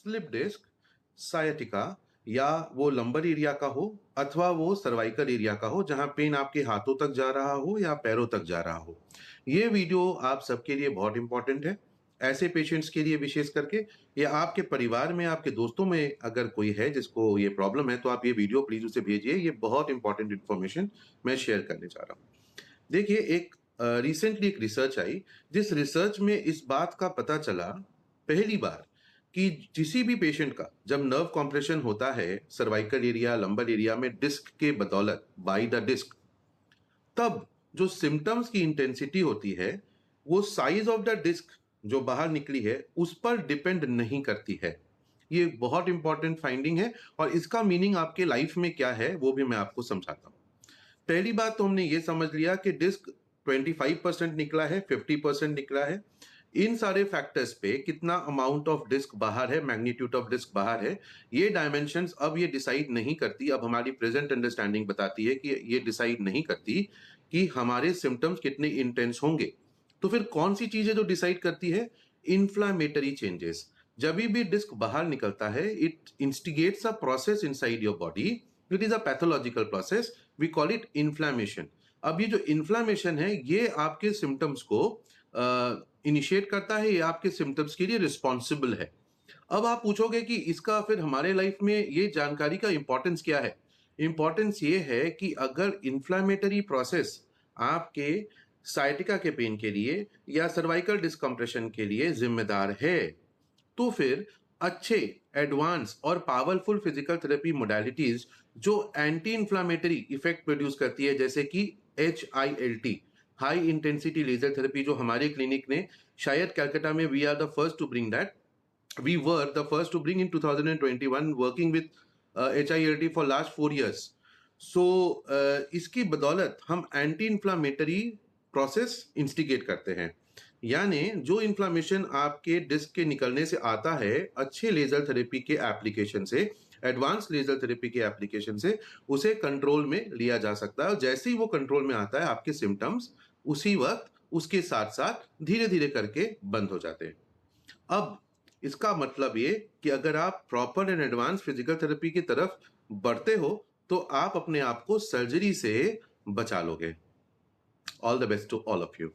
Slip disc, sciatica या वो lumbar area का हो अथवा वो सर्वाइकल एरिया का हो जहां पेन आपके हाथों तक जा रहा हो या पैरों तक जा रहा हो। ये वीडियो आप सबके लिए बहुत इंपॉर्टेंट है, ऐसे पेशेंट्स के लिए विशेष करके, या आपके परिवार में आपके दोस्तों में अगर कोई है जिसको ये प्रॉब्लम है तो आप ये वीडियो प्लीज उसे भेजिए। ये बहुत इंपॉर्टेंट इन्फॉर्मेशन मैं शेयर करने जा रहा हूँ। देखिए, एक रिसेंटली एक रिसर्च आई, जिस रिसर्च में इस बात का पता चला पहली बार कि किसी भी पेशेंट का जब नर्व कॉम्प्रेशन होता है सर्वाइकल एरिया लंबर एरिया में डिस्क के बदौलत बाय द डिस्क, तब जो सिम्टम्स की इंटेंसिटी होती है वो साइज ऑफ द डिस्क जो बाहर निकली है उस पर डिपेंड नहीं करती है। ये बहुत इंपॉर्टेंट फाइंडिंग है और इसका मीनिंग आपके लाइफ में क्या है वो भी मैं आपको समझाता हूँ। पहली बात तो हमने ये समझ लिया कि डिस्क 25% निकला है, 50% निकला है। इन सारे फैक्टर्स पे कितना अमाउंट ऑफ डिस्क बाहर है, मैग्नीट्यूड ऑफ डिस्क बाहर है, ये डायमेंशंस अब ये डिसाइड नहीं करती। अब हमारी प्रेजेंट अंडरस्टैंडिंग बताती है कि ये डिसाइड नहीं करती कि हमारे सिम्टम्स कितने इंटेंस होंगे। तो फिर कौन सी चीजें जो डिसाइड करती है? Inflammatory changes. जब भी डिस्क बाहर निकलता है it instigates a process inside your body. It is a pathological process, we call it inflammation. अब ये जो इन्फ्लामेशन है ये आपके सिम्टम्स को इनिशिएट करता है, ये आपके सिम्टम्स के लिए रिस्पॉन्सिबल है। अब आप पूछोगे कि इसका फिर हमारे लाइफ में ये जानकारी का इंपॉर्टेंस क्या है? इंपॉर्टेंस ये है कि अगर इन्फ्लामेटरी प्रोसेस आपके साइटिका के पेन के लिए या सर्वाइकल डिस्कम्प्रेशन के लिए जिम्मेदार है, तो फिर अच्छे एडवांस और पावरफुल फिजिकल थेरेपी मोडालिटीज जो एंटी इंफ्लामेटरी इफेक्ट प्रोड्यूस करती है, जैसे कि HILT, high intensity laser therapy, जो हमारे क्लिनिक ने शायद कलकत्ता में we are the first to bring that, we were the first to bring in 2021 working with HILT for last 4 years. So इसकी बदौलत हम एंटी इंफ्लामेटरी प्रोसेस इंस्टिगेट करते हैं, यानी जो इन्फ्लामेशन आपके डिस्क के निकलने से आता है अच्छे लेजर थेरेपी के एप्लीकेशन से, एडवांस लेजर थेरेपी के एप्लीकेशन से उसे कंट्रोल में लिया जा सकता है। और जैसे ही वो कंट्रोल में आता है आपके सिम्टम्स उसी वक्त उसके साथ साथ धीरे धीरे करके बंद हो जाते हैं। अब इसका मतलब ये कि अगर आप proper and advance physical therapy की तरफ बढ़ते हो तो आप अपने आप को सर्जरी से बचा लोगे। All the best to all of you.